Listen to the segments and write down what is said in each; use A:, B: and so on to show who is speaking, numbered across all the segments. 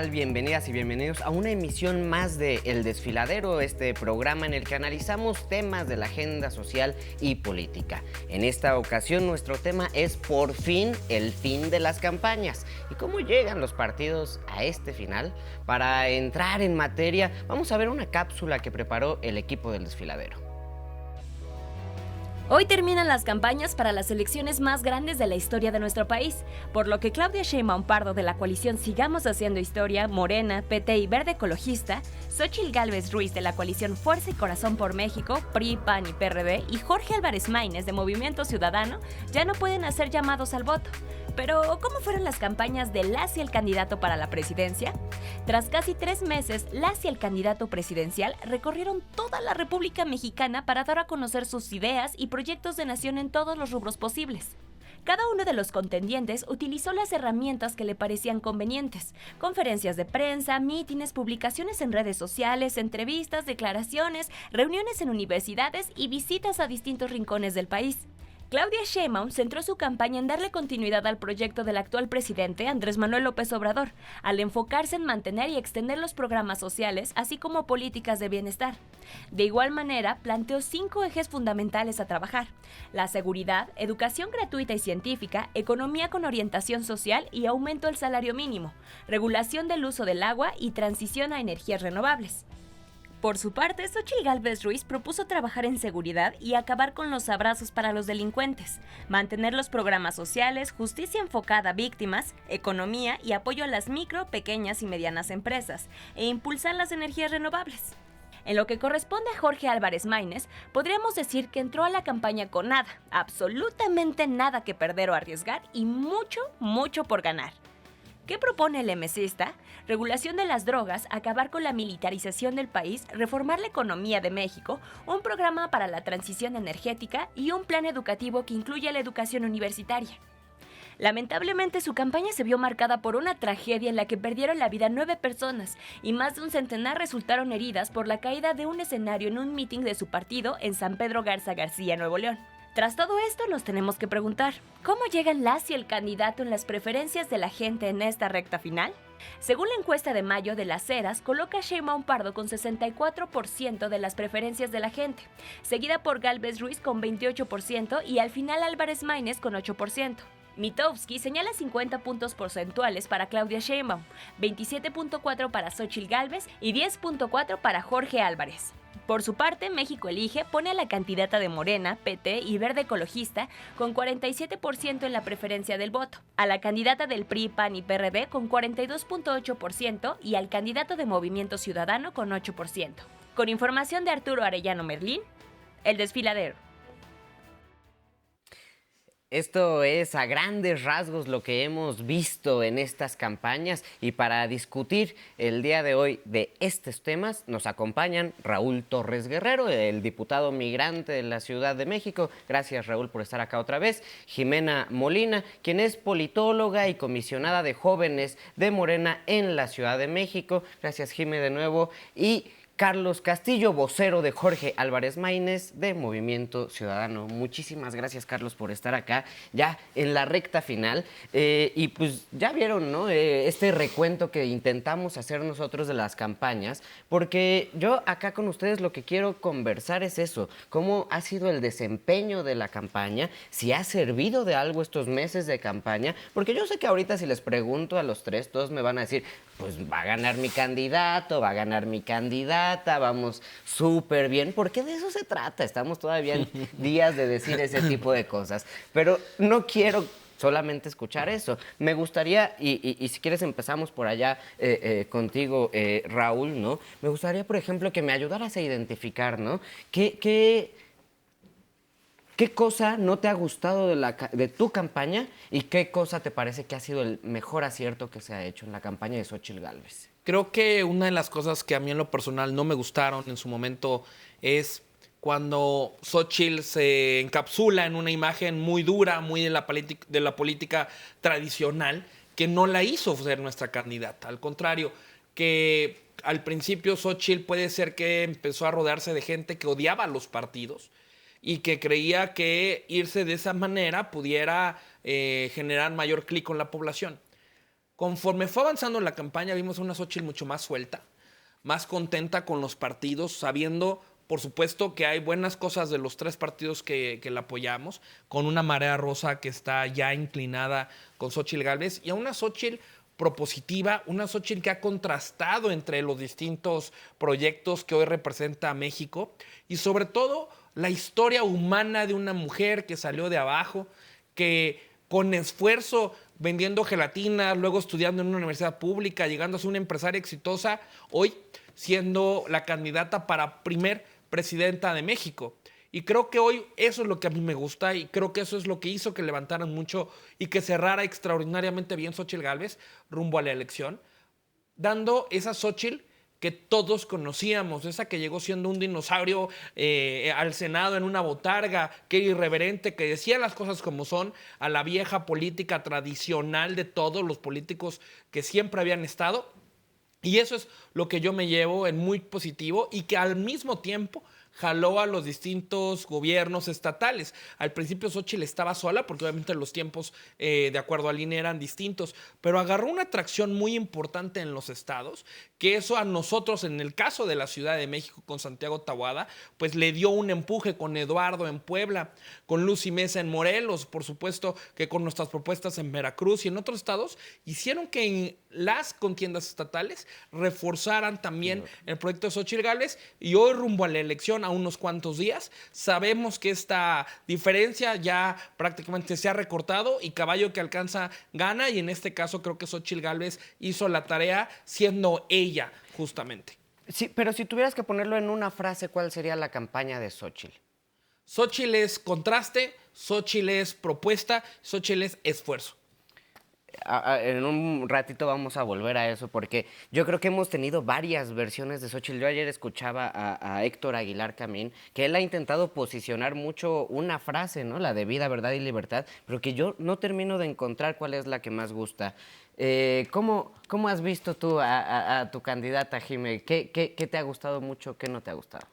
A: tal? Bienvenidas y bienvenidos a una emisión más de El Desfiladero, este programa en el que analizamos temas de la agenda social y política. En esta ocasión nuestro tema es por fin el fin de las campañas. ¿Y cómo llegan los partidos a este final? Para entrar en materia, vamos a ver una cápsula que preparó el equipo del Desfiladero.
B: Hoy terminan las campañas para las elecciones más grandes de la historia de nuestro país, por lo que Claudia Sheinbaum Pardo de la coalición Sigamos Haciendo Historia, Morena, PT y Verde Ecologista, Xóchitl Gálvez Ruiz de la coalición Fuerza y Corazón por México, PRI, PAN y PRD y Jorge Álvarez Maínez de Movimiento Ciudadano ya no pueden hacer llamados al voto. Pero, ¿cómo fueron las campañas de las y el candidato para la presidencia? Tras casi 3 meses, las y el candidato presidencial recorrieron toda la República Mexicana para dar a conocer sus ideas y proyectos de nación en todos los rubros posibles. Cada uno de los contendientes utilizó las herramientas que le parecían convenientes: conferencias de prensa, mítines, publicaciones en redes sociales, entrevistas, declaraciones, reuniones en universidades y visitas a distintos rincones del país. Claudia Sheinbaum centró su campaña en darle continuidad al proyecto del actual presidente Andrés Manuel López Obrador, al enfocarse en mantener y extender los programas sociales, así como políticas de bienestar. De igual manera, planteó 5 ejes fundamentales a trabajar: la seguridad, educación gratuita y científica, economía con orientación social y aumento del salario mínimo, regulación del uso del agua y transición a energías renovables. Por su parte, Xóchitl Gálvez Ruiz propuso trabajar en seguridad y acabar con los abrazos para los delincuentes, mantener los programas sociales, justicia enfocada a víctimas, economía y apoyo a las micro, pequeñas y medianas empresas, e impulsar las energías renovables. En lo que corresponde a Jorge Álvarez Maínez, podríamos decir que entró a la campaña con nada, absolutamente nada que perder o arriesgar y mucho por ganar. ¿Qué propone el emesista? Regulación de las drogas, acabar con la militarización del país, reformar la economía de México, un programa para la transición energética y un plan educativo que incluya la educación universitaria. Lamentablemente, su campaña se vio marcada por una tragedia en la que perdieron la vida 9 personas y más de un centenar resultaron heridas por la caída de un escenario en un mitin de su partido en San Pedro Garza García, Nuevo León. Tras todo esto, nos tenemos que preguntar, ¿cómo llegan las y el candidato en las preferencias de la gente en esta recta final? Según la encuesta de mayo de Las Heras, coloca a Sheinbaum Pardo con 64% de las preferencias de la gente, seguida por Gálvez Ruiz con 28% y al final Álvarez Maínez con 8%. Mitofsky señala 50 puntos porcentuales para Claudia Sheinbaum, 27.4 para Xóchitl Gálvez y 10.4 para Jorge Álvarez. Por su parte, México Elige pone a la candidata de Morena, PT y Verde Ecologista con 47% en la preferencia del voto, a la candidata del PRI, PAN y PRD con 42.8% y al candidato de Movimiento Ciudadano con 8%. Con información de Arturo Arellano Merlín, El Desfiladero.
A: Esto es a grandes rasgos lo que hemos visto en estas campañas, y para discutir el día de hoy de estos temas nos acompañan Raúl Torres Guerrero, el diputado migrante de la Ciudad de México. Gracias, Raúl, por estar acá otra vez. Jimena Molina, quien es politóloga y comisionada de jóvenes de Morena en la Ciudad de México. Gracias, Jime, de nuevo. Y Carlos Castillo, vocero de Jorge Álvarez Maínez de Movimiento Ciudadano. Muchísimas gracias, Carlos, por estar acá ya en la recta final. Y pues ya vieron, ¿no? Este recuento que intentamos hacer nosotros de las campañas, porque yo acá con ustedes lo que quiero conversar es eso: cómo ha sido el desempeño de la campaña, si ha servido de algo estos meses de campaña, porque yo sé que ahorita si les pregunto a los tres, todos me van a decir, pues va a ganar mi candidato, va a ganar mi candidata, vamos súper bien, porque de eso se trata. Estamos todavía en días de decir ese tipo de cosas, pero no quiero solamente escuchar eso. Me gustaría, y si quieres empezamos por allá contigo, Raúl, ¿no? Me gustaría, por ejemplo, que me ayudaras a identificar, ¿no? ¿Qué cosa no te ha gustado de tu campaña y qué cosa te parece que ha sido el mejor acierto que se ha hecho en la campaña de Xóchitl Gálvez?
C: Creo que una de las cosas que a mí en lo personal no me gustaron en su momento es cuando Xóchitl se encapsula en una imagen muy dura, muy de la política tradicional, que no la hizo ser nuestra candidata. Al contrario, que al principio Xóchitl puede ser que empezó a rodearse de gente que odiaba a los partidos y que creía que irse de esa manera pudiera generar mayor clic con la población. Conforme fue avanzando la campaña, vimos a una Xóchitl mucho más suelta, más contenta con los partidos, sabiendo, por supuesto, que hay buenas cosas de los 3 partidos que la apoyamos, con una marea rosa que está ya inclinada con Xóchitl Gálvez, y a una Xóchitl propositiva, una Xóchitl que ha contrastado entre los distintos proyectos que hoy representa a México, y sobre todo la historia humana de una mujer que salió de abajo, que con esfuerzo, vendiendo gelatinas, luego estudiando en una universidad pública, llegando a ser una empresaria exitosa, hoy siendo la candidata para primer presidenta de México. Y creo que hoy eso es lo que a mí me gusta y creo que eso es lo que hizo que levantaran mucho y que cerrara extraordinariamente bien Xóchitl Gálvez rumbo a la elección, dando esa Xóchitl que todos conocíamos, esa que llegó siendo un dinosaurio al Senado en una botarga, que era irreverente, que decía las cosas como son, a la vieja política tradicional de todos los políticos que siempre habían estado. Y eso es lo que yo me llevo en muy positivo y que al mismo tiempo jaló a los distintos gobiernos estatales. Al principio Xóchitl estaba sola porque obviamente los tiempos de acuerdo al INE eran distintos, pero agarró una atracción muy importante en los estados, que eso a nosotros en el caso de la Ciudad de México con Santiago Taboada, pues le dio un empuje con Eduardo en Puebla, con Lucy Mesa en Morelos, por supuesto que con nuestras propuestas en Veracruz y en otros estados, hicieron que en las contiendas estatales reforzaran también el proyecto de Xóchitl Gálvez y hoy rumbo a la elección a unos cuantos días, sabemos que esta diferencia ya prácticamente se ha recortado y caballo que alcanza gana y en este caso creo que Xóchitl Gálvez hizo la tarea siendo ella justamente.
A: Sí, pero si tuvieras que ponerlo en una frase, ¿cuál sería la campaña de Xóchitl?
C: Xóchitl es contraste, Xóchitl es propuesta, Xóchitl es esfuerzo.
A: En un ratito vamos a volver a eso porque yo creo que hemos tenido varias versiones de Xóchitl. Yo ayer escuchaba a Héctor Aguilar Camín, que él ha intentado posicionar mucho una frase, ¿no? La de vida, verdad y libertad, pero que yo no termino de encontrar cuál es la que más gusta. ¿Cómo has visto tú a tu candidata, Jimé? ¿Qué te ha gustado mucho, qué no te ha gustado?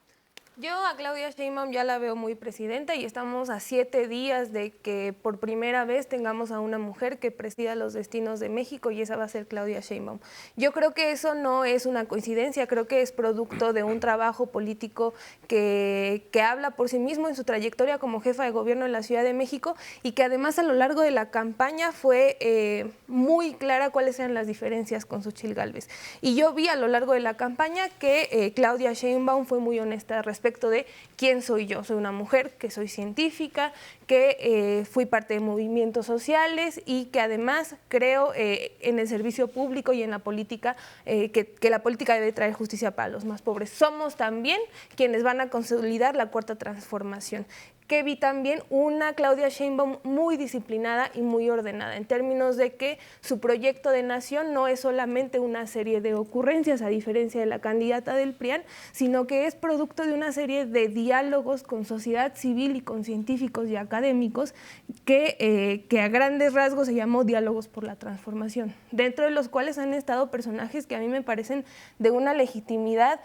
D: Yo a Claudia Sheinbaum ya la veo muy presidenta y estamos a 7 días de que por primera vez tengamos a una mujer que presida los destinos de México y esa va a ser Claudia Sheinbaum. Yo creo que eso no es una coincidencia, creo que es producto de un trabajo político que habla por sí mismo en su trayectoria como jefa de gobierno en la Ciudad de México y que además a lo largo de la campaña fue muy clara cuáles eran las diferencias con Xóchitl Gálvez. Y yo vi a lo largo de la campaña que Claudia Sheinbaum fue muy honesta respecto de quién soy yo. Soy una mujer que soy científica, que fui parte de movimientos sociales y que además creo en el servicio público y en la política, que la política debe traer justicia para los más pobres. Somos también quienes van a consolidar la cuarta transformación. Que vi también una Claudia Sheinbaum muy disciplinada y muy ordenada, en términos de que su proyecto de nación no es solamente una serie de ocurrencias, a diferencia de la candidata del PRIAN, sino que es producto de una serie de diálogos con sociedad civil y con científicos y académicos que a grandes rasgos se llamó Diálogos por la Transformación, dentro de los cuales han estado personajes que a mí me parecen de una legitimidad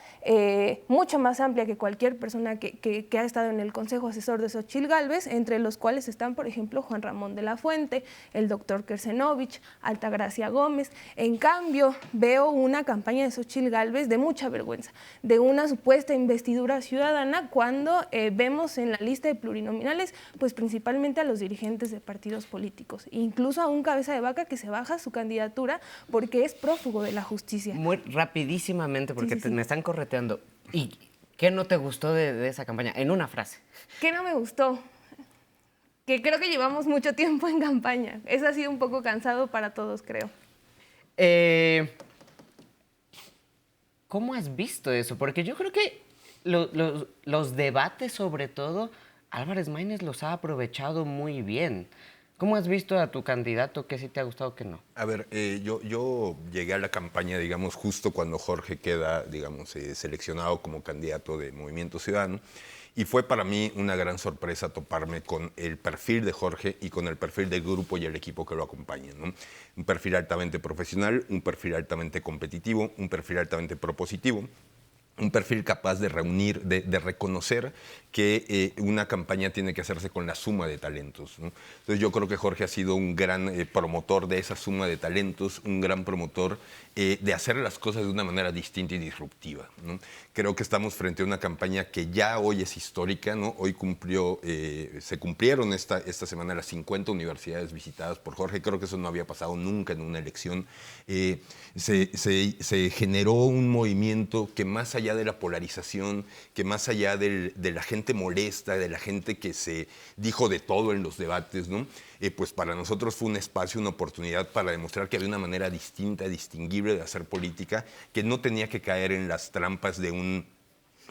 D: mucho más amplia que cualquier persona que ha estado en el Consejo Asesor de Xóchitl Gálvez, entre los cuales están, por ejemplo, Juan Ramón de la Fuente, el doctor Kersenovich, Altagracia Gómez. En cambio, veo una campaña de Xóchitl Gálvez de mucha vergüenza, de una supuesta investidura ciudadana, cuando vemos en la lista de plurinominales, pues principalmente a los dirigentes de partidos políticos, incluso a un cabeza de vaca que se baja su candidatura porque es prófugo de la justicia.
A: Muy rapidísimamente, porque
D: sí.
A: me están correteando. ¿Y qué no te gustó de esa campaña? En una frase.
D: ¿Qué no me gustó? Que creo que llevamos mucho tiempo en campaña. Eso ha sido un poco cansado para todos, creo.
A: ¿Cómo has visto eso? Porque yo creo que los debates, sobre todo, Álvarez Maínez los ha aprovechado muy bien. ¿Cómo has visto a tu candidato? ¿Qué sí te ha gustado, qué no?
E: A ver, yo llegué a la campaña, digamos, justo cuando Jorge queda, digamos, seleccionado como candidato de Movimiento Ciudadano. Y fue para mí una gran sorpresa toparme con el perfil de Jorge y con el perfil del grupo y el equipo que lo acompañan, ¿no? Un perfil altamente profesional, un perfil altamente competitivo, un perfil altamente propositivo. un perfil capaz de reunir, de reconocer que una campaña tiene que hacerse con la suma de talentos, ¿no? Entonces yo creo que Jorge ha sido un gran promotor de esa suma de talentos, un gran promotor de hacer las cosas de una manera distinta y disruptiva, ¿no? Creo que estamos frente a una campaña que ya hoy es histórica, ¿no? Hoy se cumplieron esta semana las 50 universidades visitadas por Jorge. Creo que eso no había pasado nunca en una elección. Se generó un movimiento que más allá de la polarización, que más allá de la gente molesta, de la gente que se dijo de todo en los debates, ¿no? Pues para nosotros fue un espacio, una oportunidad para demostrar que había una manera distinta, distinguible de hacer política, que no tenía que caer en las trampas de un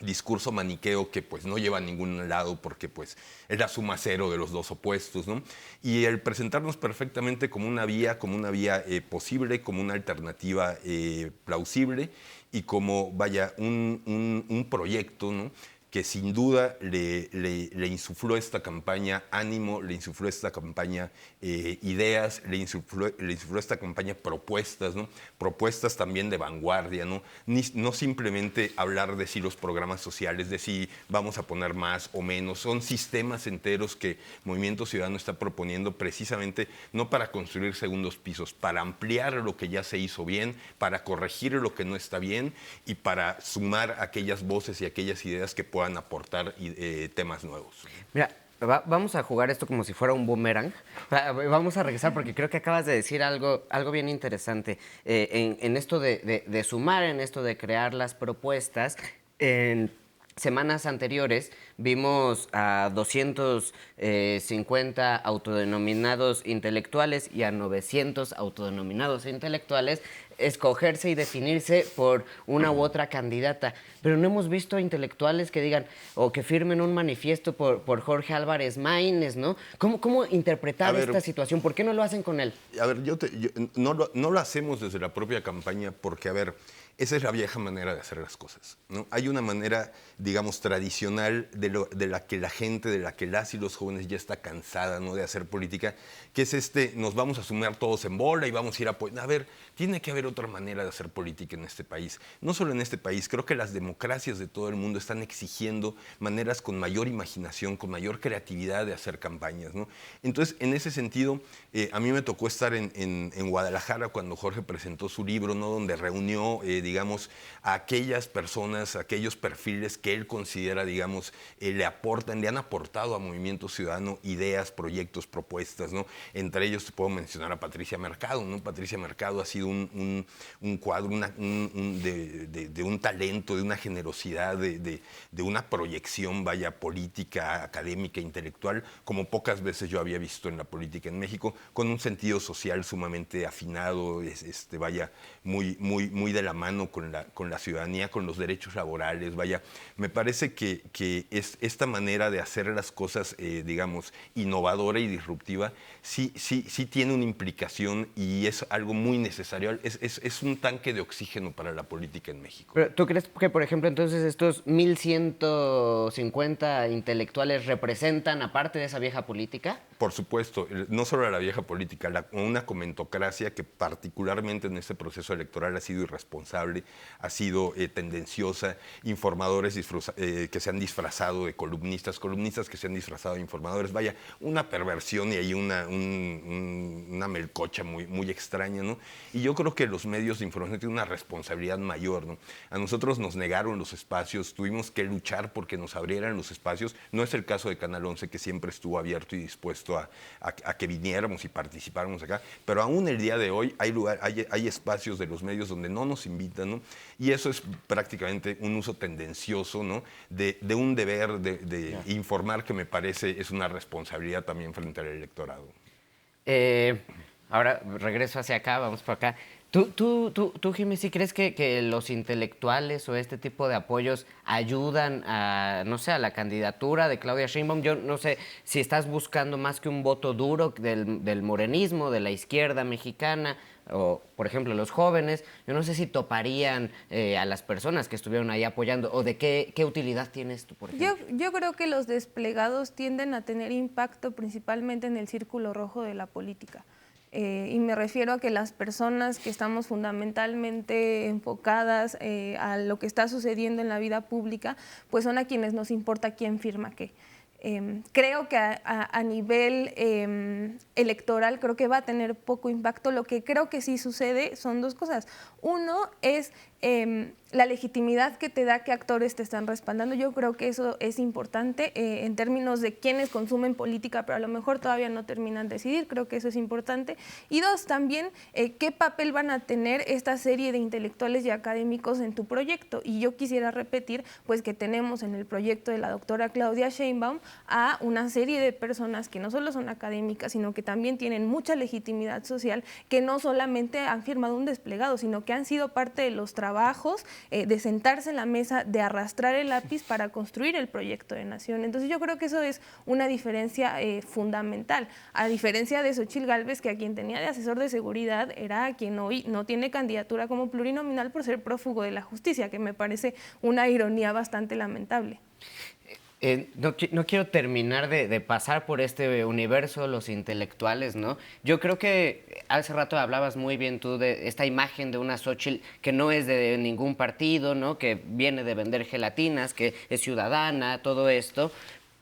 E: discurso maniqueo que pues no lleva a ningún lado porque pues es la suma cero de los dos opuestos, ¿no? Y el presentarnos perfectamente como una vía posible, como una alternativa plausible y como, vaya, un proyecto, ¿no? Que sin duda le insufló esta campaña ánimo, le insufló esta campaña ideas, le insufló esta campaña propuestas, ¿no? Propuestas también de vanguardia, ¿no? No simplemente hablar de si los programas sociales, de si vamos a poner más o menos, son sistemas enteros que Movimiento Ciudadano está proponiendo precisamente no para construir segundos pisos, para ampliar lo que ya se hizo bien, para corregir lo que no está bien y para sumar aquellas voces y aquellas ideas que puedan aportar temas nuevos.
A: Mira, vamos a jugar esto como si fuera un boomerang. Vamos a regresar porque creo que acabas de decir algo bien interesante. En esto de sumar, en esto de crear las propuestas. En semanas anteriores vimos a 250 autodenominados intelectuales y a 900 autodenominados intelectuales escogerse y definirse por una u otra candidata. Pero no hemos visto intelectuales que digan o que firmen un manifiesto por Jorge Álvarez Maínez, ¿no? ¿Cómo interpretar esta situación? ¿Por qué no lo hacen con él?
E: A ver, no lo hacemos desde la propia campaña porque, a ver, esa es la vieja manera de hacer las cosas, ¿no? Hay una manera, digamos, tradicional de la que la gente, de la que las y los jóvenes ya está cansada, ¿no? De hacer política, que es nos vamos a sumar todos en bola y vamos a ir a... A ver, tiene que haber otra manera de hacer política en este país. No solo en este país, creo que las democracias de todo el mundo están exigiendo maneras con mayor imaginación, con mayor creatividad de hacer campañas, ¿no? Entonces, en ese sentido, a mí me tocó estar en Guadalajara cuando Jorge presentó su libro, ¿no? Donde reunió, digamos, a aquellas personas, a aquellos perfiles que él considera, digamos, le han aportado a Movimiento Ciudadano ideas, proyectos, propuestas, ¿no? Entre ellos te puedo mencionar a Patricia Mercado, ¿no? Patricia Mercado ha sido un cuadro de un talento, de una generosidad, de una proyección, vaya, política, académica, intelectual, como pocas veces yo había visto en la política en México, con un sentido social sumamente afinado, vaya, muy de la mano con la ciudadanía, con los derechos laborales, vaya. Me parece que esta manera de hacer las cosas, digamos, innovadora y disruptiva, sí tiene una implicación y es algo muy necesario. Es un tanque de oxígeno para la política en México.
A: Pero, ¿tú crees que, por ejemplo, entonces estos 1,150 intelectuales representan, aparte de esa vieja política?
E: Por supuesto, no solo a la vieja política, una comentocracia que particularmente en este proceso electoral ha sido irresponsable, ha sido tendenciosa, informadores que se han disfrazado de columnistas que se han disfrazado de informadores, vaya, una perversión y ahí una melcocha muy extraña, ¿no? Y yo creo que los medios de información tienen una responsabilidad mayor, ¿no? A nosotros nos negaron los espacios, tuvimos que luchar porque nos abrieran los espacios. No es el caso de Canal 11, que siempre estuvo abierto y dispuesto a que viniéramos y participáramos acá, pero aún el día de hoy hay espacios de los medios donde no nos invitan, ¿no? Y eso es prácticamente un uso tendencioso, ¿no? de un deber de informar, que me parece es una responsabilidad también frente al electorado.
A: Ahora regreso hacia acá, vamos por acá. ¿Tú, Jimmy, sí crees que los intelectuales o este tipo de apoyos ayudan a, no sé, a la candidatura de Claudia Sheinbaum? Yo no sé si estás buscando más que un voto duro del morenismo, de la izquierda mexicana, o, por ejemplo, los jóvenes. Yo no sé si toparían a las personas que estuvieron ahí apoyando, o de qué utilidad tiene esto, por ejemplo.
D: Yo creo que los desplegados tienden a tener impacto principalmente en el círculo rojo de la política. Y me refiero a que las personas que estamos fundamentalmente enfocadas a lo que está sucediendo en la vida pública, pues son a quienes nos importa quién firma qué. Creo que a nivel electoral creo que va a tener poco impacto. Lo que creo que sí sucede son dos cosas. Uno es la legitimidad que te da que actores te están respaldando. Yo creo que eso es importante en términos de quienes consumen política, pero a lo mejor todavía no terminan de decidir. Creo que eso es importante. Y dos, también qué papel van a tener esta serie de intelectuales y académicos en tu proyecto. Y yo quisiera repetir pues que tenemos en el proyecto de la doctora Claudia Sheinbaum a una serie de personas que no solo son académicas, sino que también tienen mucha legitimidad social, que no solamente han firmado un desplegado, sino que han sido parte de los trabajos, de sentarse en la mesa, de arrastrar el lápiz para construir el proyecto de nación. Entonces yo creo que eso es una diferencia fundamental, a diferencia de Xóchitl Gálvez, que a quien tenía de asesor de seguridad era a quien hoy no tiene candidatura como plurinominal por ser prófugo de la justicia, que me parece una ironía bastante lamentable.
A: No quiero terminar de pasar por este universo, los intelectuales, ¿no? Yo creo que hace rato hablabas muy bien tú de esta imagen de una Xóchitl que no es de ningún partido, ¿no? Que viene de vender gelatinas, que es ciudadana, todo esto.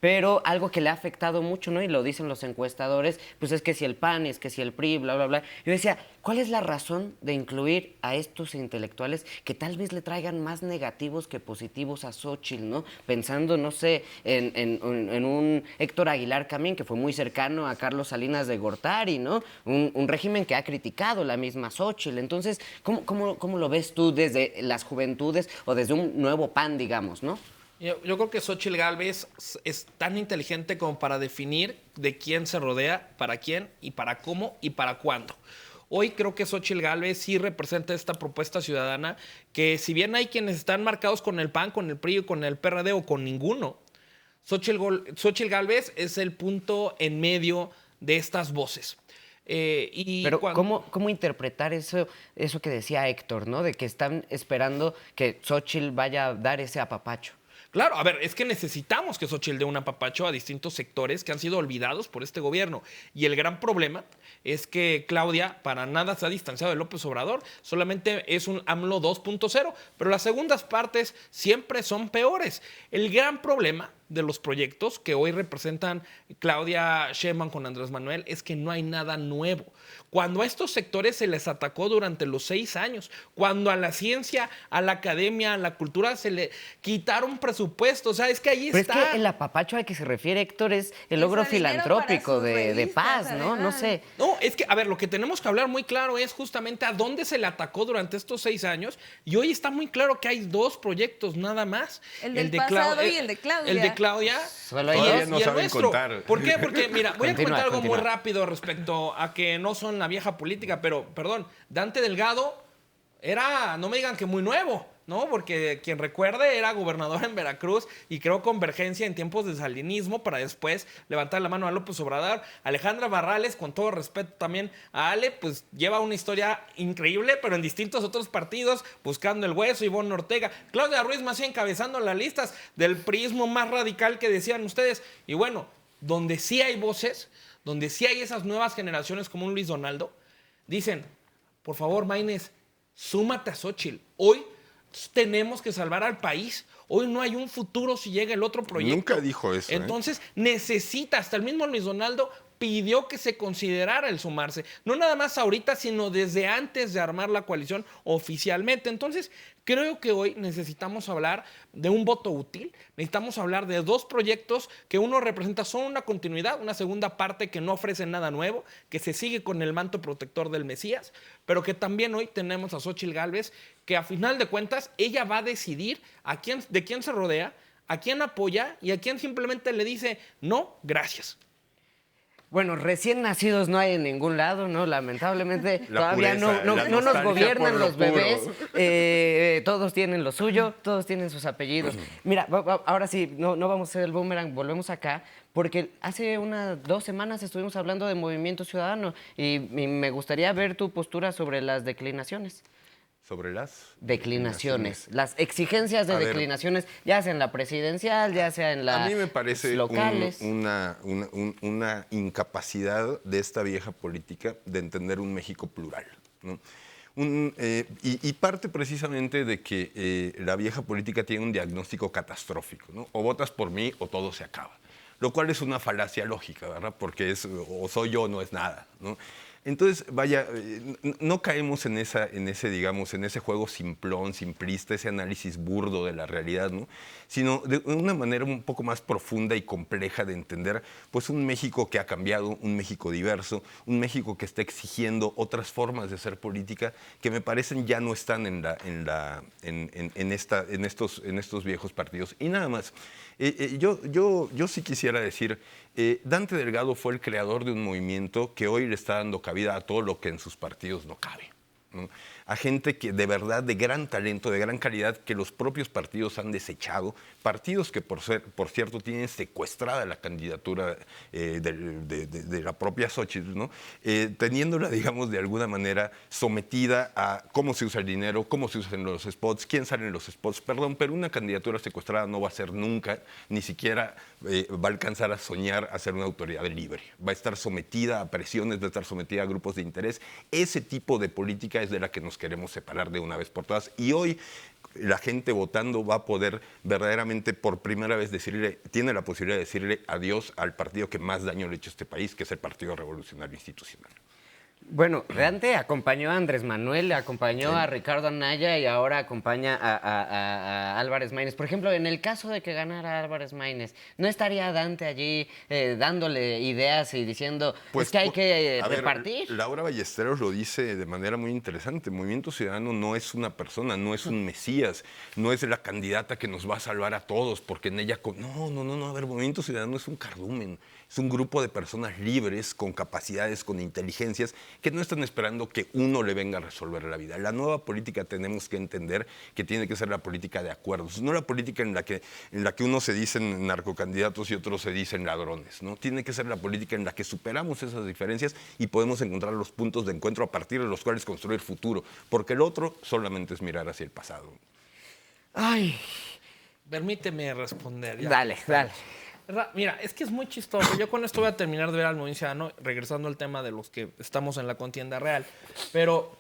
A: Pero algo que le ha afectado mucho, ¿no? Y lo dicen los encuestadores, pues es que si el PAN, es que si el PRI, bla, bla, bla. Yo decía, ¿cuál es la razón de incluir a estos intelectuales que tal vez le traigan más negativos que positivos a Xóchitl, ¿no? Pensando, no sé, en un Héctor Aguilar Camín, que fue muy cercano a Carlos Salinas de Gortari, ¿no? Un régimen que ha criticado la misma Xóchitl. Entonces, ¿cómo lo ves tú desde las juventudes o desde un nuevo PAN, digamos, ¿no?
C: Yo creo que Xóchitl Gálvez es tan inteligente como para definir de quién se rodea, para quién y para cómo y para cuándo. Hoy creo que Xóchitl Gálvez sí representa esta propuesta ciudadana que si bien hay quienes están marcados con el PAN, con el PRI, con el PRD o con ninguno, Xóchitl Gálvez es el punto en medio de estas voces.
A: Pero ¿cómo interpretar eso que decía Héctor, ¿no? De que están esperando que Xóchitl vaya a dar ese apapacho.
C: Claro, a ver, es que necesitamos que Xóchitl dé un apapacho a distintos sectores que han sido olvidados por este gobierno. Y el gran problema es que Claudia para nada se ha distanciado de López Obrador, solamente es un AMLO 2.0, pero las segundas partes siempre son peores. El gran problema de los proyectos que hoy representan Claudia Sheinbaum con Andrés Manuel es que no hay nada nuevo. Cuando a estos sectores se les atacó durante los 6 años, cuando a la ciencia, a la academia, a la cultura se le quitaron presupuestos, o sea, es que ahí
A: pero
C: está.
A: Pero es que el apapacho al que se refiere Héctor es el logro filantrópico de paz, ¿no? No sé.
C: No, es que, a ver, lo que tenemos que hablar muy claro es justamente a dónde se le atacó durante estos 6 años y hoy está muy claro que hay 2 proyectos nada más.
D: El del pasado y el de Claudia.
C: El de Claudia
A: Solo
E: Todavía
A: ellos.
E: no
C: y el
E: saben
C: nuestro.
E: contar.
C: ¿Por qué? Porque, mira, voy a comentar algo
A: Continúa.
C: muy rápido respecto a que no son la vieja política, pero, perdón, Dante Delgado era, no me digan que muy nuevo, ¿no? Porque quien recuerde era gobernador en Veracruz y creó Convergencia en tiempos de salinismo para después levantar la mano a López Obrador. Alejandra Barrales, con todo respeto también a Ale, pues lleva una historia increíble, pero en distintos otros partidos, buscando el hueso, Ivonne Ortega. Claudia Ruiz Massieu encabezando las listas del priismo más radical que decían ustedes. Y bueno, donde sí hay voces, donde sí hay esas nuevas generaciones como un Luis Donaldo, dicen, por favor, Maynes, súmate a Xóchitl. Hoy tenemos que salvar al país. Hoy no hay un futuro si llega el otro proyecto.
E: Nunca dijo eso.
C: Entonces, necesita, hasta el mismo Luis Donaldo pidió que se considerara el sumarse. No nada más ahorita, sino desde antes de armar la coalición oficialmente. Entonces, creo que hoy necesitamos hablar de un voto útil. Necesitamos hablar de 2 proyectos que uno representa solo una continuidad, una segunda parte que no ofrece nada nuevo, que se sigue con el manto protector del Mesías, pero que también hoy tenemos a Xóchitl Gálvez, que a final de cuentas ella va a decidir de quién se rodea, a quién apoya y a quién simplemente le dice no, gracias.
A: Bueno, recién nacidos no hay en ningún lado, ¿no? Lamentablemente
E: La
A: todavía
E: pureza,
A: no
E: la
A: nos
E: nostalgia
A: gobiernan
E: por lo
A: los bebés.
E: puro.
A: Todos tienen lo suyo, todos tienen sus apellidos. Mira, ahora sí, no vamos a hacer el boomerang, volvemos acá, porque hace unas 2 semanas estuvimos hablando de Movimiento Ciudadano y me gustaría ver tu postura sobre las declinaciones.
E: sobre las
A: declinaciones, las exigencias de
E: A ver,
A: declinaciones, ya sea en la presidencial, ya sea en las
E: a mí me parece
A: locales.
E: una incapacidad de esta vieja política de entender un México plural, ¿no? Y parte precisamente de que la vieja política tiene un diagnóstico catastrófico, ¿no? O votas por mí o todo se acaba. Lo cual es una falacia lógica, ¿verdad? Porque es o soy yo o no es nada, ¿no? Entonces, vaya, no caemos en ese juego simplón, simplista, ese análisis burdo de la realidad, ¿no? Sino de una manera un poco más profunda y compleja de entender, pues, un México que ha cambiado, un México diverso, un México que está exigiendo otras formas de hacer política que me parecen ya no están en estos viejos partidos. Y nada más. Yo sí quisiera decir, Dante Delgado fue el creador de un movimiento que hoy le está dando cabida a todo lo que en sus partidos no cabe, ¿no? A gente que de verdad, de gran talento, de gran calidad, que los propios partidos han desechado, partidos que por cierto tienen secuestrada la candidatura de la propia Xóchitl, ¿no? Teniéndola, digamos, de alguna manera sometida a cómo se usa el dinero, cómo se usan los spots, quién sale en los spots, perdón, pero una candidatura secuestrada no va a ser nunca, ni siquiera va a alcanzar a soñar a ser una autoridad libre, va a estar sometida a presiones, va a estar sometida a grupos de interés. Ese tipo de política es de la que nos queremos separar de una vez por todas, y hoy la gente votando va a poder verdaderamente por primera vez tiene la posibilidad de decirle adiós al partido que más daño le ha hecho a este país, que es el Partido Revolucionario Institucional.
A: Bueno, Dante acompañó a Andrés Manuel, acompañó a Ricardo Anaya y ahora acompaña a Álvarez Maínez. Por ejemplo, en el caso de que ganara Álvarez Maínez, ¿no estaría Dante allí dándole ideas y diciendo es que hay que repartir?
E: Laura Ballesteros lo dice de manera muy interesante. Movimiento Ciudadano no es una persona, no es un mesías, no es la candidata que nos va a salvar a todos, porque en ella... No. A ver, Movimiento Ciudadano es un cardumen. Es un grupo de personas libres, con capacidades, con inteligencias, que no están esperando que uno le venga a resolver la vida. La nueva política tenemos que entender que tiene que ser la política de acuerdos, no la política en la que unos se dicen narcocandidatos y otros se dicen ladrones, ¿no? Tiene que ser la política en la que superamos esas diferencias y podemos encontrar los puntos de encuentro a partir de los cuales construir futuro, porque el otro solamente es mirar hacia el pasado.
A: Ay.
C: Permíteme responder. Ya.
A: Dale.
C: Mira, es que es muy chistoso. Yo con esto voy a terminar de ver al Movimiento Ciudadano, regresando al tema de los que estamos en la contienda real. Pero,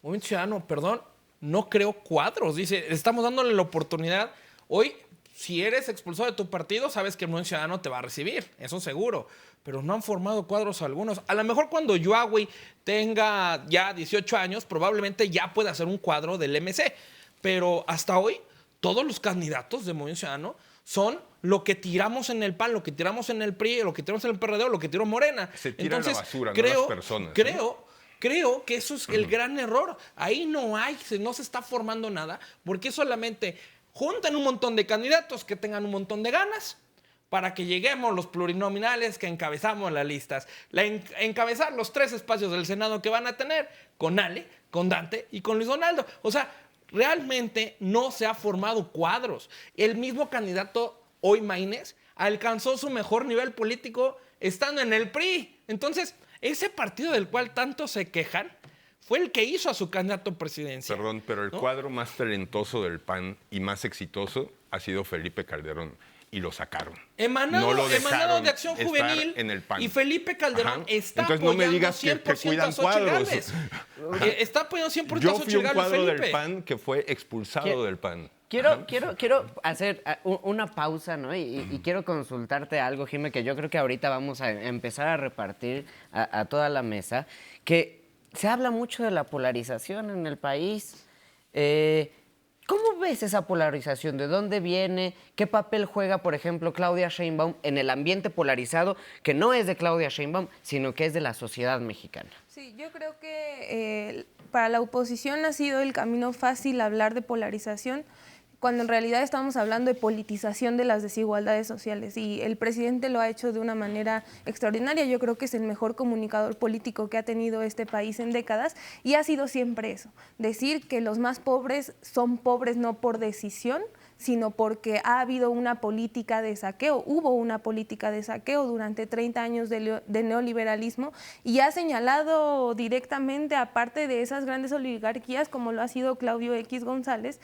C: Movimiento Ciudadano, perdón, no creo cuadros. Dice, estamos dándole la oportunidad. Hoy, si eres expulsado de tu partido, sabes que el Movimiento Ciudadano te va a recibir, eso seguro. Pero no han formado cuadros algunos. A lo mejor cuando Yoagui tenga ya 18 años, probablemente ya pueda hacer un cuadro del MC. Pero hasta hoy, todos los candidatos de Movimiento Ciudadano son lo que tiramos en el PAN, lo que tiramos en el PRI, lo que tiramos en el PRD o lo que tiró Morena.
E: Se tira la basura,
C: creo,
E: no las personas.
C: Creo que eso es el gran error. Ahí no se está formando nada, porque solamente juntan un montón de candidatos que tengan un montón de ganas para que lleguemos los plurinominales que encabezamos las listas. Encabezar los 3 espacios del Senado que van a tener con Ale, con Dante y con Luis Donaldo. O sea, realmente no se ha formado cuadros. El mismo candidato hoy, Maínez, alcanzó su mejor nivel político estando en el PRI. Entonces, ese partido del cual tanto se quejan fue el que hizo a su candidato presidencial.
E: Perdón, pero el cuadro más talentoso del PAN y más exitoso ha sido Felipe Calderón. Y lo sacaron.
C: Emanado de Acción Juvenil
E: en el PAN.
C: Y Felipe Calderón está
E: Entonces
C: apoyando
E: no me digas que cuidan cuadros.
C: Está apoyando 100% a Xochitl Gálvez.
E: Yo fui un cuadro
C: Felipe.
E: del PAN que fue expulsado del PAN.
A: Quiero hacer una pausa, ¿no? Y quiero consultarte algo, Jimé, que yo creo que ahorita vamos a empezar a repartir a toda la mesa, que se habla mucho de la polarización en el país. ¿Cómo ves esa polarización? ¿De dónde viene? ¿Qué papel juega, por ejemplo, Claudia Sheinbaum en el ambiente polarizado que no es de Claudia Sheinbaum, sino que es de la sociedad mexicana?
D: Sí, yo creo que para la oposición ha sido el camino fácil hablar de polarización, cuando en realidad estamos hablando de politización de las desigualdades sociales, y el presidente lo ha hecho de una manera extraordinaria. Yo creo que es el mejor comunicador político que ha tenido este país en décadas, y ha sido siempre eso, decir que los más pobres son pobres no por decisión, sino porque ha habido una política de saqueo, hubo una política de saqueo durante 30 años de neoliberalismo, y ha señalado directamente, aparte de esas grandes oligarquías, como lo ha sido Claudio X González,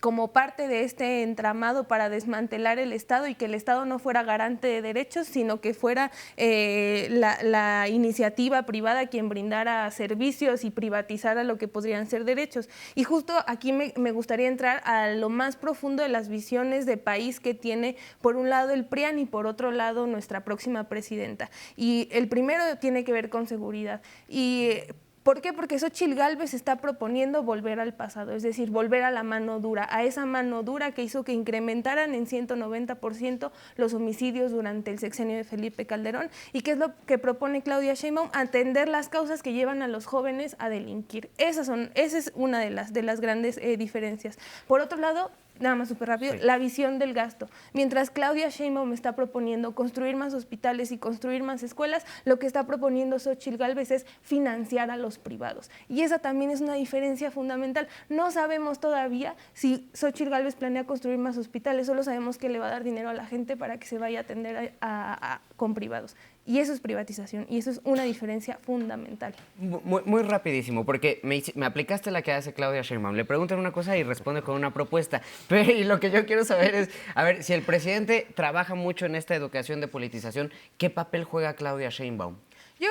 D: como parte de este entramado para desmantelar el Estado y que el Estado no fuera garante de derechos, sino que fuera la iniciativa privada quien brindara servicios y privatizara lo que podrían ser derechos. Y justo aquí me gustaría entrar a lo más profundo de las visiones de país que tiene, por un lado el PRIAN y por otro lado nuestra próxima presidenta. Y el primero tiene que ver con seguridad. ¿Por qué? Porque Xóchitl Gálvez está proponiendo volver al pasado, es decir, volver a la mano dura, a esa mano dura que hizo que incrementaran en 190% los homicidios durante el sexenio de Felipe Calderón. ¿Y qué es lo que propone Claudia Sheinbaum? Atender las causas que llevan a los jóvenes a delinquir. Esa es una de las grandes diferencias. Por otro lado, nada más súper rápido, sí, la visión del gasto. Mientras Claudia Sheinbaum está proponiendo construir más hospitales y construir más escuelas, lo que está proponiendo Xóchitl Gálvez es financiar a los privados. Y esa también es una diferencia fundamental. No sabemos todavía si Xóchitl Gálvez planea construir más hospitales, solo sabemos que le va a dar dinero a la gente para que se vaya a atender con privados. Y eso es privatización, y eso es una diferencia fundamental.
A: Muy rapidísimo, porque me aplicaste la que hace Claudia Sheinbaum. Le preguntan una cosa y responde con una propuesta. Pero y lo que yo quiero saber es, a ver, si el presidente trabaja mucho en esta educación de politización, ¿qué papel juega Claudia Sheinbaum?
D: Yo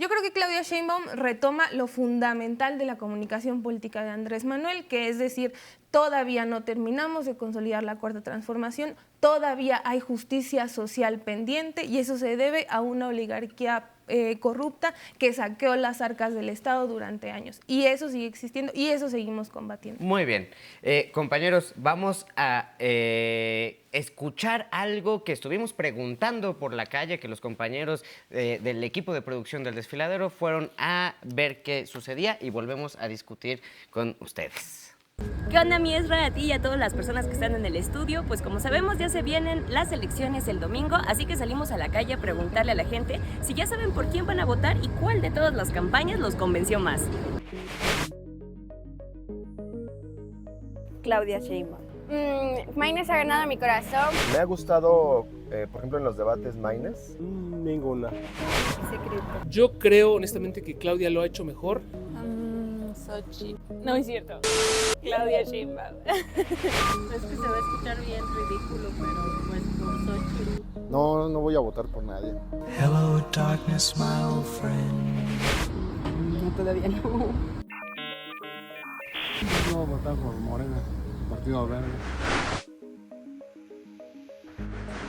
D: creo que Claudia Sheinbaum retoma lo fundamental de la comunicación política de Andrés Manuel, que es decir, todavía no terminamos de consolidar la Cuarta Transformación, todavía hay justicia social pendiente y eso se debe a una oligarquía corrupta que saqueó las arcas del Estado durante años. Y eso sigue existiendo y eso seguimos combatiendo.
A: Muy bien. Compañeros, vamos a escuchar algo que estuvimos preguntando por la calle, que los compañeros del equipo de producción del Desfiladero fueron a ver qué sucedía y volvemos a discutir con ustedes.
B: ¿Qué onda, mi Ezra? A ti y a todas las personas que están en el estudio. Pues como sabemos, ya se vienen las elecciones el domingo, así que salimos a la calle a preguntarle a la gente si ya saben por quién van a votar y cuál de todas las campañas los convenció más.
F: Claudia Sheinbaum. Maynes ha ganado mi corazón.
G: Me ha gustado, por ejemplo, en los debates Maynes.
H: Ninguna.
F: Secreto.
C: Yo creo honestamente que Claudia lo ha hecho mejor.
F: Xochitl. No es cierto. Claudia Sheinbaum.
I: Es que se va a escuchar bien ridículo, pero pues por Xochitl.
H: No voy a votar por nadie.
J: Hello, darkness, my old friend.
I: No, todavía no.
H: No voy a votar por Morena, Partido Verde.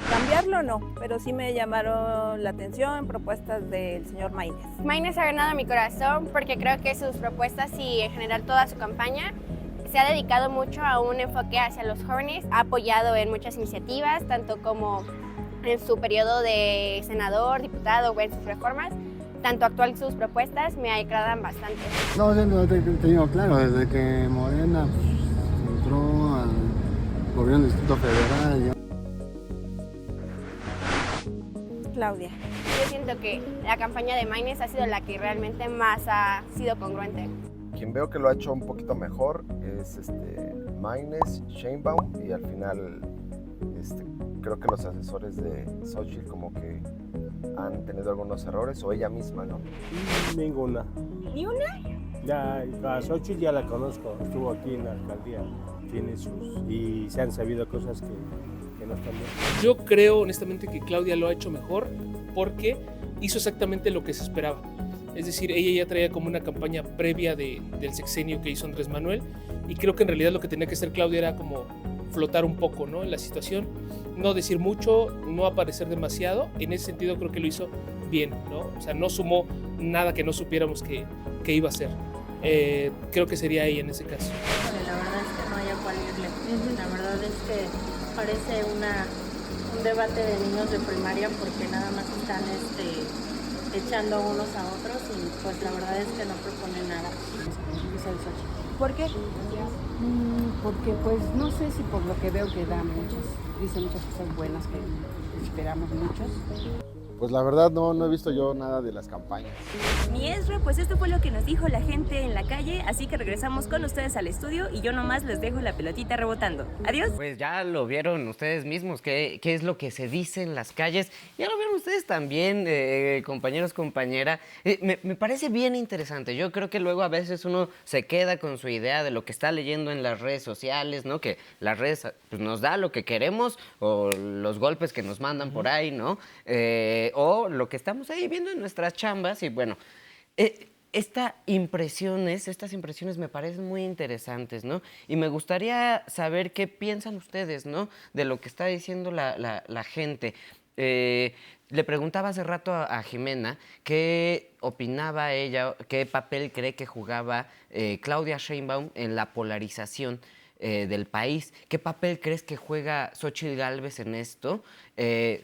F: Cambiarlo no, pero sí me llamaron la atención propuestas del señor Maynes.
K: Maynes ha ganado mi corazón porque creo que sus propuestas y en general toda su campaña se ha dedicado mucho a un enfoque hacia los jóvenes, ha apoyado en muchas iniciativas, tanto como en su periodo de senador, diputado o en sus reformas, tanto actual sus propuestas me agradan bastante.
H: No, siempre he tenido claro, desde que Morena entró al gobierno del Distrito Federal.
F: Claudia.
K: Yo siento que la campaña de Maynes ha sido la que realmente más ha sido congruente.
G: Quien veo que lo ha hecho un poquito mejor es Maynes, Sheinbaum y al final creo que los asesores de Xochitl como que han tenido algunos errores o ella misma, ¿no?
H: Ninguna.
K: ¿Ni una?
H: Ya, a Xochitl ya la conozco, estuvo aquí en la alcaldía, tiene y se han sabido cosas que no están bien.
C: Yo creo honestamente que Claudia lo ha hecho mejor porque hizo exactamente lo que se esperaba. Es decir, ella ya traía como una campaña previa del sexenio que hizo Andrés Manuel y creo que en realidad lo que tenía que hacer Claudia era como flotar un poco, ¿no?, en la situación, no decir mucho, no aparecer demasiado. En ese sentido creo que lo hizo bien, ¿no? O sea, no sumó nada que no supiéramos que iba a hacer. Creo que sería ella en ese caso.
I: La verdad es que no hay a cuál irle. La verdad es que parece un debate de niños de primaria porque nada más están echando unos a otros y pues la verdad es que no propone nada.
L: ¿Por qué? Porque pues no sé si por lo que veo que dice muchas cosas buenas que esperamos muchos.
G: Pues la verdad no he visto yo nada de las campañas.
B: Mi Ezra, pues esto fue lo que nos dijo la gente en la calle, así que regresamos con ustedes al estudio y yo nomás les dejo la pelotita rebotando. Adiós.
A: Pues ya lo vieron ustedes mismos, qué es lo que se dice en las calles. Ya lo vieron ustedes también, compañeros, compañera. Me parece bien interesante. Yo creo que luego a veces uno se queda con su idea de lo que está leyendo en las redes sociales, ¿no? Que las redes pues, nos da lo que queremos o los golpes que nos mandan por ahí, ¿no? O lo que estamos ahí viendo en nuestras chambas y bueno, estas impresiones me parecen muy interesantes, ¿no? Y me gustaría saber qué piensan ustedes, ¿no? De lo que está diciendo la gente. Le preguntaba hace rato a Jimena qué opinaba ella, qué papel cree que jugaba Claudia Sheinbaum en la polarización del país. ¿Qué papel crees que juega Xóchitl Gálvez en esto?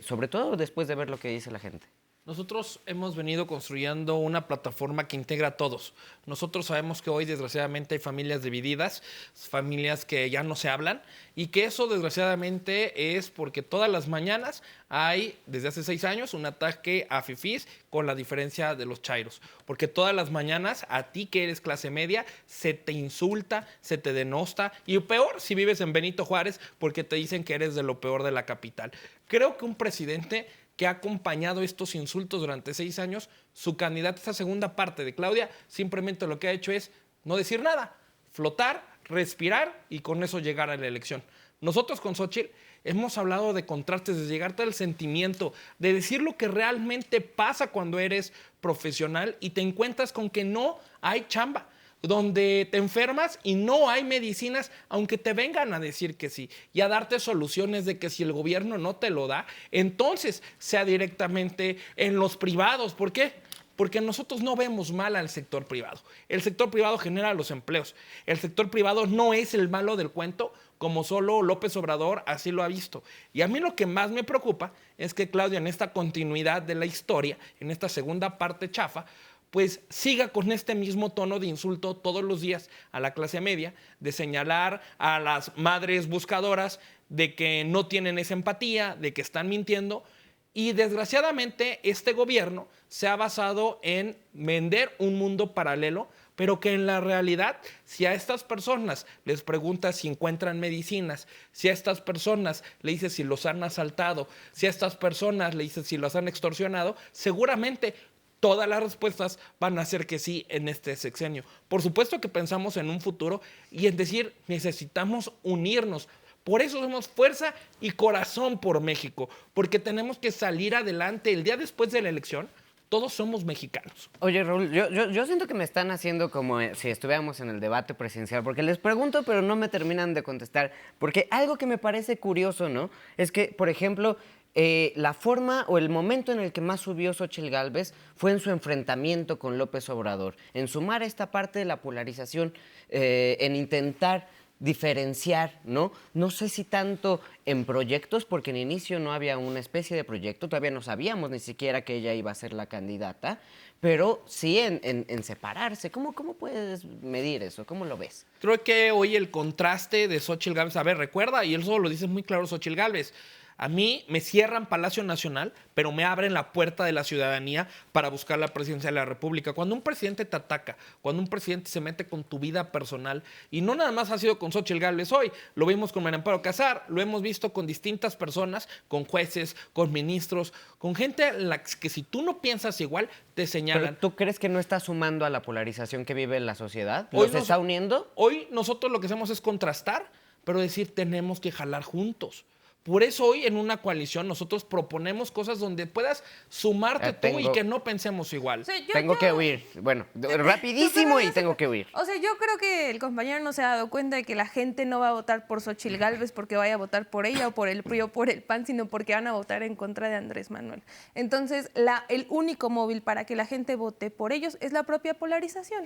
A: Sobre todo después de ver lo que dice la gente.
C: Nosotros hemos venido construyendo una plataforma que integra a todos. Nosotros sabemos que hoy, desgraciadamente, hay familias divididas, familias que ya no se hablan, y que eso, desgraciadamente, es porque todas las mañanas hay, desde hace 6 años, un ataque a fifís con la diferencia de los chairos. Porque todas las mañanas, a ti que eres clase media, se te insulta, se te denosta, y peor si vives en Benito Juárez, porque te dicen que eres de lo peor de la capital. Creo que un presidente que ha acompañado estos insultos durante 6 años, su candidata, esta segunda parte de Claudia, simplemente lo que ha hecho es no decir nada, flotar, respirar y con eso llegar a la elección. Nosotros con Xóchitl hemos hablado de contrastes, de llegarte al sentimiento, de decir lo que realmente pasa cuando eres profesional y te encuentras con que no hay chamba, donde te enfermas y no hay medicinas, aunque te vengan a decir que sí, y a darte soluciones de que si el gobierno no te lo da, entonces sea directamente en los privados. ¿Por qué? Porque nosotros no vemos mal al sector privado. El sector privado genera los empleos. El sector privado no es el malo del cuento, como solo López Obrador así lo ha visto. Y a mí lo que más me preocupa es que Claudia, en esta continuidad de la historia, en esta segunda parte chafa, pues siga con este mismo tono de insulto todos los días a la clase media, de señalar a las madres buscadoras de que no tienen esa empatía, de que están mintiendo. Y desgraciadamente este gobierno se ha basado en vender un mundo paralelo, pero que en la realidad, si a estas personas les preguntas si encuentran medicinas, si a estas personas le dices si los han asaltado, si a estas personas le dices si los han extorsionado, seguramente todas las respuestas van a ser que sí en este sexenio. Por supuesto que pensamos en un futuro y en decir, necesitamos unirnos. Por eso somos fuerza y corazón por México, porque tenemos que salir adelante el día después de la elección. Todos somos mexicanos.
A: Oye, Raúl, yo siento que me están haciendo como si estuviéramos en el debate presidencial, porque les pregunto, pero no me terminan de contestar. Porque algo que me parece curioso, ¿no? Es que, por ejemplo, la forma o el momento en el que más subió Xóchitl Gálvez fue en su enfrentamiento con López Obrador, en sumar esta parte de la polarización, en intentar diferenciar, ¿no? No sé si tanto en proyectos, porque en inicio no había una especie de proyecto, todavía no sabíamos ni siquiera que ella iba a ser la candidata, pero sí en separarse. ¿Cómo puedes medir eso? ¿Cómo lo ves?
C: Creo que hoy el contraste de Xóchitl Gálvez, a ver, recuerda, y eso lo dice muy claro Xóchitl Gálvez, a mí me cierran Palacio Nacional, pero me abren la puerta de la ciudadanía para buscar la presidencia de la República. Cuando un presidente te ataca, cuando un presidente se mete con tu vida personal, y no nada más ha sido con Xóchitl Gálvez hoy, lo vimos con María Amparo Casar, lo hemos visto con distintas personas, con jueces, con ministros, con gente a la que si tú no piensas igual, te señalan.
A: ¿Pero tú crees que no está sumando a la polarización que vive la sociedad? ¿Los está uniendo?
C: Hoy nosotros lo que hacemos es contrastar, pero decir tenemos que jalar juntos. Por eso hoy en una coalición nosotros proponemos cosas donde puedas sumarte tú y que no pensemos igual.
D: O sea,
A: tengo que huir. Bueno, rapidísimo y tengo que huir.
D: O sea, yo creo que el compañero no se ha dado cuenta de que la gente no va a votar por Xóchitl Gálvez porque vaya a votar por ella o por el PRI o por el PAN, sino porque van a votar en contra de Andrés Manuel. Entonces, el único móvil para que la gente vote por ellos es la propia polarización.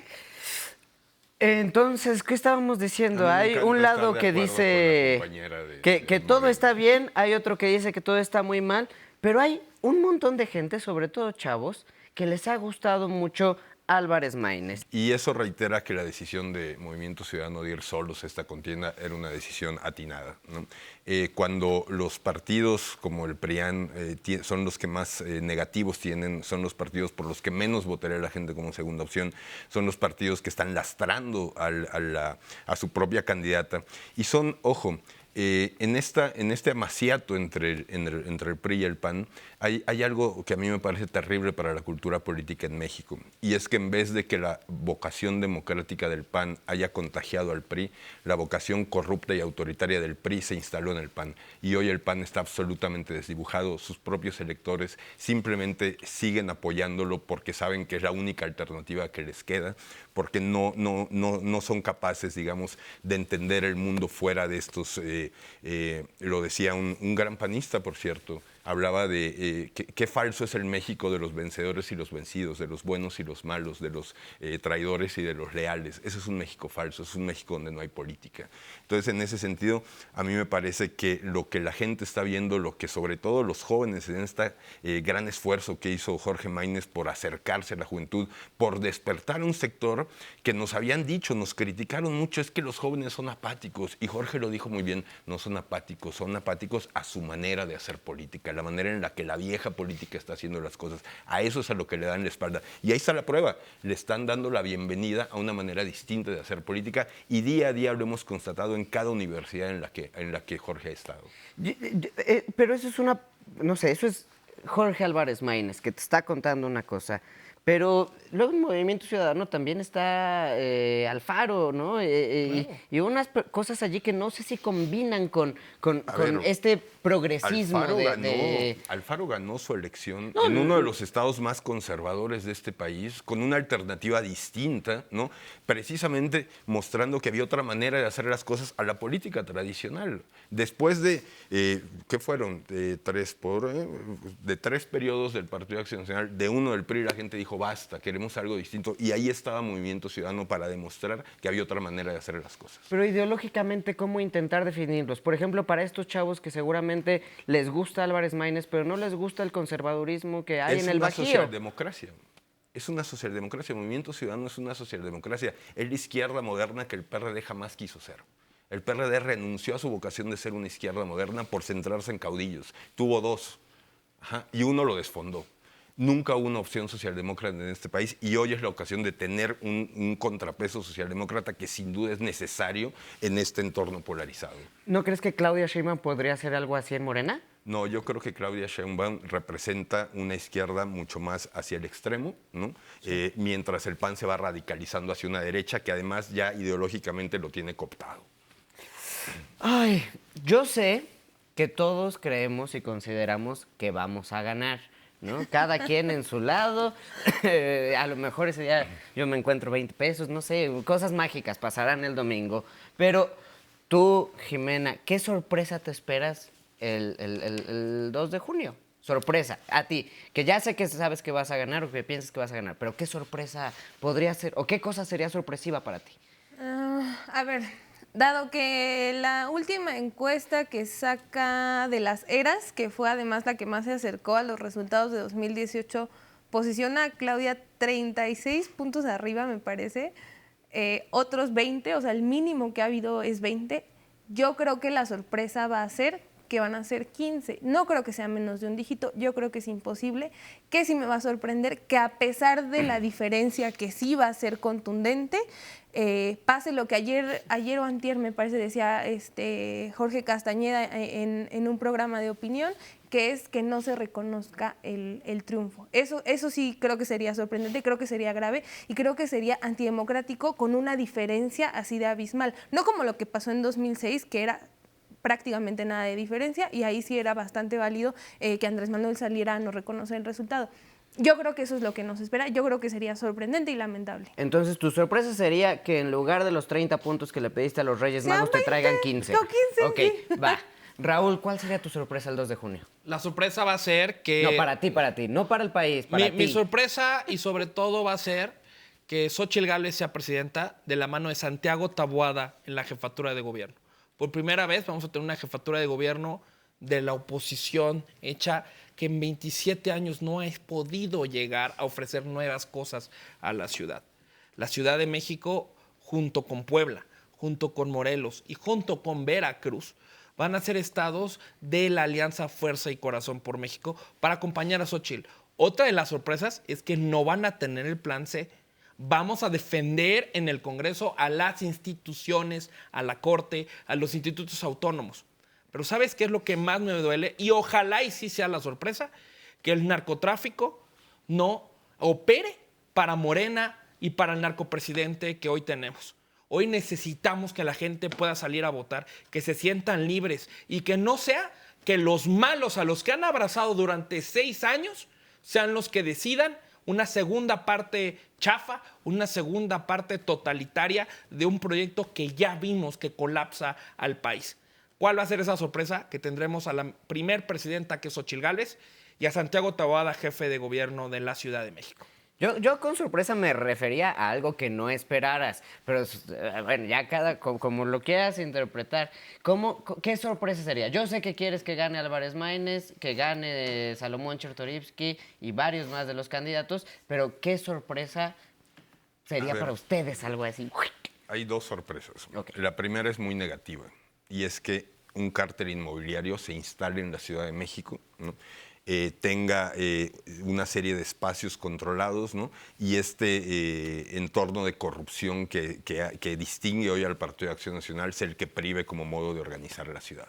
A: Entonces, ¿qué estábamos diciendo? Hay un lado que dice que todo está bien, hay otro que dice que todo está muy mal, pero hay un montón de gente, sobre todo chavos, que les ha gustado mucho Álvarez Maínez.
E: Y eso reitera que la decisión de Movimiento Ciudadano de ir solos a esta contienda era una decisión atinada, ¿no? Cuando los partidos como el PRIAN son los que más negativos tienen, son los partidos por los que menos votaría la gente como segunda opción, son los partidos que están lastrando a su propia candidata. Y son, ojo, en este amaciato entre el PRI y el PAN, hay algo que a mí me parece terrible para la cultura política en México, y es que en vez de que la vocación democrática del PAN haya contagiado al PRI, la vocación corrupta y autoritaria del PRI se instaló en el PAN, y hoy el PAN está absolutamente desdibujado. Sus propios electores simplemente siguen apoyándolo porque saben que es la única alternativa que les queda, porque no son capaces, digamos, de entender el mundo fuera de estos. Lo decía un gran panista, por cierto, hablaba de qué falso es el México de los vencedores y los vencidos, de los buenos y los malos, de los traidores y de los leales. Ese es un México falso, es un México donde no hay política. Entonces, en ese sentido, a mí me parece que lo que la gente está viendo, lo que sobre todo los jóvenes en este gran esfuerzo que hizo Jorge Maínez por acercarse a la juventud, por despertar un sector que nos habían dicho, nos criticaron mucho, es que los jóvenes son apáticos, y Jorge lo dijo muy bien, no son apáticos a su manera de hacer política, la manera en la que la vieja política está haciendo las cosas. A eso es a lo que le dan la espalda. Y ahí está la prueba. Le están dando la bienvenida a una manera distinta de hacer política, y día a día lo hemos constatado en cada universidad en la que Jorge ha estado.
A: Pero eso es no sé, eso es Jorge Álvarez Maínez, que te está contando una cosa. Pero luego en Movimiento Ciudadano también está Alfaro, ¿no? Claro. Y unas cosas allí que no sé si combinan con este progresismo.
E: Alfaro ganó su elección en uno de los estados más conservadores de este país, con una alternativa distinta, ¿no? Precisamente mostrando que había otra manera de hacer las cosas a la política tradicional. Después de, ¿qué fueron? De tres periodos del Partido Acción Nacional, de uno del PRI, la gente dijo, basta, queremos algo distinto, y ahí estaba Movimiento Ciudadano para demostrar que había otra manera de hacer las cosas.
A: Pero ideológicamente, ¿cómo intentar definirlos? Por ejemplo, para estos chavos que seguramente les gusta Álvarez Maínez, pero no les gusta el conservadurismo que hay en el Bajío.
E: Es una socialdemocracia. Es una socialdemocracia. Movimiento Ciudadano es una socialdemocracia. Es la izquierda moderna que el PRD jamás quiso ser. El PRD renunció a su vocación de ser una izquierda moderna por centrarse en caudillos. Tuvo dos, y uno lo desfondó. Nunca hubo una opción socialdemócrata en este país, y hoy es la ocasión de tener un contrapeso socialdemócrata que sin duda es necesario en este entorno polarizado.
A: ¿No crees que Claudia Sheinbaum podría hacer algo así en Morena?
E: No, yo creo que Claudia Sheinbaum representa una izquierda mucho más hacia el extremo, ¿no? Sí. Mientras el PAN se va radicalizando hacia una derecha que además ya ideológicamente lo tiene cooptado.
A: Ay, yo sé que todos creemos y consideramos que vamos a ganar, ¿no? Cada quien en su lado. A lo mejor ese día yo me encuentro 20 pesos, no sé, cosas mágicas pasarán el domingo. Pero tú, Jimena, ¿qué sorpresa te esperas el 2 de junio? Sorpresa, a ti, que ya sé que sabes que vas a ganar o que piensas que vas a ganar, pero ¿qué sorpresa podría ser o qué cosa sería sorpresiva para ti?
D: A ver, dado que la última encuesta que saca de las eras, que fue además la que más se acercó a los resultados de 2018, posiciona a Claudia 36 puntos arriba, me parece, otros 20, o sea, el mínimo que ha habido es 20. Yo creo que la sorpresa va a ser que van a ser 15. No creo que sea menos de un dígito, yo creo que es imposible. Que sí me va a sorprender que a pesar de la diferencia que sí va a ser contundente, pase lo que ayer o antier me parece decía Jorge Castañeda en un programa de opinión, que es que no se reconozca el triunfo. Eso sí creo que sería sorprendente, creo que sería grave y creo que sería antidemocrático con una diferencia así de abismal. No como lo que pasó en 2006, que era prácticamente nada de diferencia, y ahí sí era bastante válido que Andrés Manuel saliera a no reconocer el resultado. Yo creo que eso es lo que nos espera, yo creo que sería sorprendente y lamentable.
A: Entonces, tu sorpresa sería que en lugar de los 30 puntos que le pediste a los Reyes Magos, te traigan 15.
D: No, 15.
A: Ok, sí. Va. Raúl, ¿cuál sería tu sorpresa el 2 de junio?
C: La sorpresa va a ser que...
A: No, para ti, no para el país, para ti.
C: Mi sorpresa, y sobre todo, va a ser que Xóchitl Gálvez sea presidenta de la mano de Santiago Taboada en la jefatura de gobierno. Por primera vez vamos a tener una jefatura de gobierno de la oposición hecha que en 27 años no ha podido llegar a ofrecer nuevas cosas a la ciudad. La Ciudad de México, junto con Puebla, junto con Morelos y junto con Veracruz, van a ser estados de la Alianza Fuerza y Corazón por México para acompañar a Xóchitl. Otra de las sorpresas es que no van a tener el plan C. Vamos a defender en el Congreso a las instituciones, a la Corte, a los institutos autónomos. Pero ¿sabes qué es lo que más me duele? Y ojalá y sí sea la sorpresa, que el narcotráfico no opere para Morena y para el narcopresidente que hoy tenemos. Hoy necesitamos que la gente pueda salir a votar, que se sientan libres y que no sea que los malos a los que han abrazado durante 6 años sean los que decidan una segunda parte chafa, una segunda parte totalitaria de un proyecto que ya vimos que colapsa al país. ¿Cuál va a ser esa sorpresa? Que tendremos a la primer presidenta, que es Xóchitl Gálvez, y a Santiago Taboada, jefe de gobierno de la Ciudad de México.
A: Yo con sorpresa me refería a algo que no esperaras, pero bueno, ya como lo quieras interpretar, ¿qué sorpresa sería? Yo sé que quieres que gane Álvarez Maínez, que gane Salomón Chertorivsky y varios más de los candidatos, pero ¿qué sorpresa sería para ustedes algo así?
E: Hay 2 sorpresas.
A: Okay.
E: La primera es muy negativa, y es que un cártel inmobiliario se instale en la Ciudad de México, ¿no? Tenga una serie de espacios controlados, ¿no? Y este entorno de corrupción que distingue hoy al Partido de Acción Nacional es el que prive como modo de organizar la ciudad.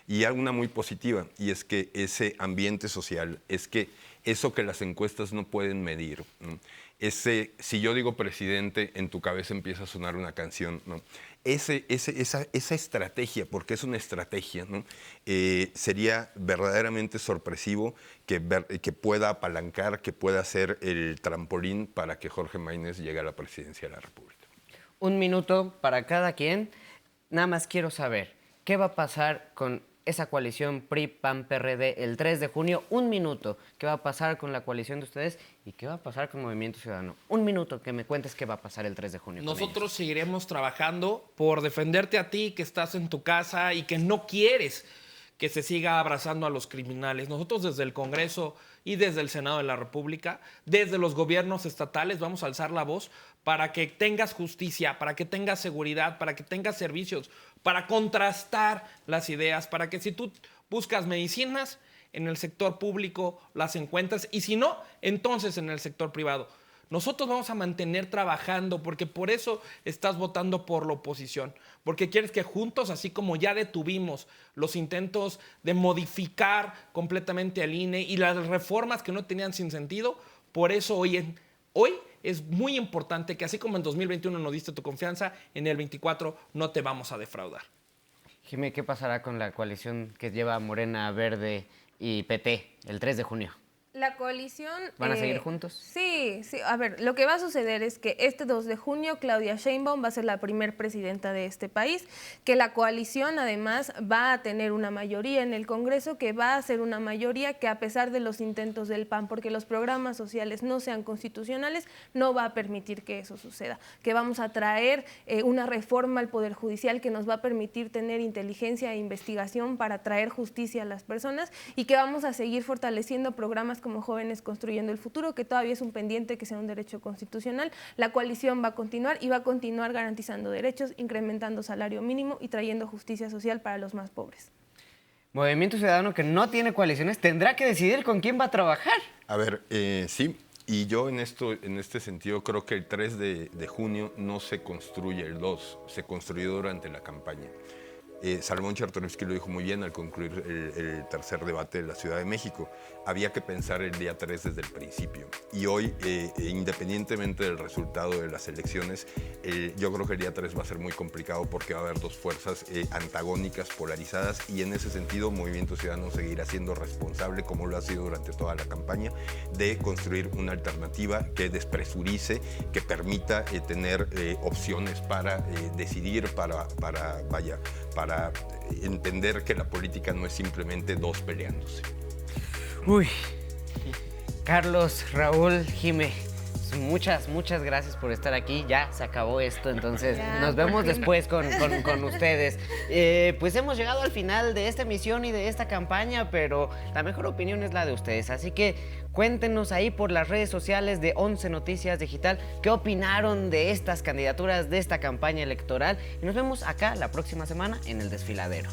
E: Y hay una muy positiva, y es que ese ambiente social, es que eso que las encuestas no pueden medir, ¿no? Si yo digo presidente, en tu cabeza empieza a sonar una canción, ¿no? Esa estrategia, porque es una estrategia, ¿no? Sería verdaderamente sorpresivo que pueda apalancar, que pueda ser el trampolín para que Jorge Maínez llegue a la presidencia de la República.
A: 1 minuto para cada quien. Nada más quiero saber, ¿qué va a pasar con esa coalición PRI-PAN-PRD el 3 de junio? 1 minuto. ¿Qué va a pasar con la coalición de ustedes? ¿Y qué va a pasar con Movimiento Ciudadano? 1 minuto que me cuentes qué va a pasar el 3 de junio.
C: Nosotros seguiremos trabajando por defenderte a ti, que estás en tu casa y que no quieres que se siga abrazando a los criminales. Nosotros desde el Congreso y desde el Senado de la República, desde los gobiernos estatales, vamos a alzar la voz para que tengas justicia, para que tengas seguridad, para que tengas servicios, para contrastar las ideas, para que si tú buscas medicinas en el sector público las encuentres, y si no, entonces en el sector privado. Nosotros vamos a mantener trabajando, porque por eso estás votando por la oposición, porque quieres que juntos, así como ya detuvimos los intentos de modificar completamente al INE y las reformas que no tenían sin sentido, por eso hoy es muy importante que así como en 2021 nos diste tu confianza, en el 24 no te vamos a defraudar.
A: Jimé, ¿qué pasará con la coalición que lleva Morena, Verde y PT el 3 de junio?
D: La coalición...
A: ¿Van a seguir juntos?
D: Sí. A ver, lo que va a suceder es que este 2 de junio Claudia Sheinbaum va a ser la primer presidenta de este país, que la coalición además va a tener una mayoría en el Congreso, que va a ser una mayoría que a pesar de los intentos del PAN, porque los programas sociales no sean constitucionales, no va a permitir que eso suceda. Que vamos a traer una reforma al Poder Judicial que nos va a permitir tener inteligencia e investigación para traer justicia a las personas, y que vamos a seguir fortaleciendo programas como Jóvenes Construyendo el Futuro, que todavía es un pendiente que sea un derecho constitucional. La coalición va a continuar y va a continuar garantizando derechos, incrementando salario mínimo y trayendo justicia social para los más pobres.
A: Movimiento Ciudadano, que no tiene coaliciones, tendrá que decidir con quién va a trabajar.
E: A ver, sí, y yo en este sentido creo que el 3 de junio no se construye el 2, se construyó durante la campaña. Salomón Chertorivsky lo dijo muy bien al concluir el tercer debate de la Ciudad de México. Había que pensar el día 3 desde el principio. Y hoy, independientemente del resultado de las elecciones, yo creo que el día 3 va a ser muy complicado porque va a haber 2 fuerzas antagónicas, polarizadas, y en ese sentido Movimiento Ciudadano seguirá siendo responsable, como lo ha sido durante toda la campaña, de construir una alternativa que despresurice, que permita tener opciones para decidir, para entender que la política no es simplemente 2 peleándose.
A: Uy, Carlos, Raúl, Jimé, Muchas gracias por estar aquí. Ya se acabó esto, entonces
D: Ya,
A: nos
D: por
A: vemos
D: fin.
A: después con ustedes. Pues hemos llegado al final de esta emisión y de esta campaña, pero la mejor opinión es la de ustedes. Así que cuéntenos ahí por las redes sociales de 11 Noticias Digital qué opinaron de estas candidaturas, de esta campaña electoral. Y nos vemos acá la próxima semana en El Desfiladero.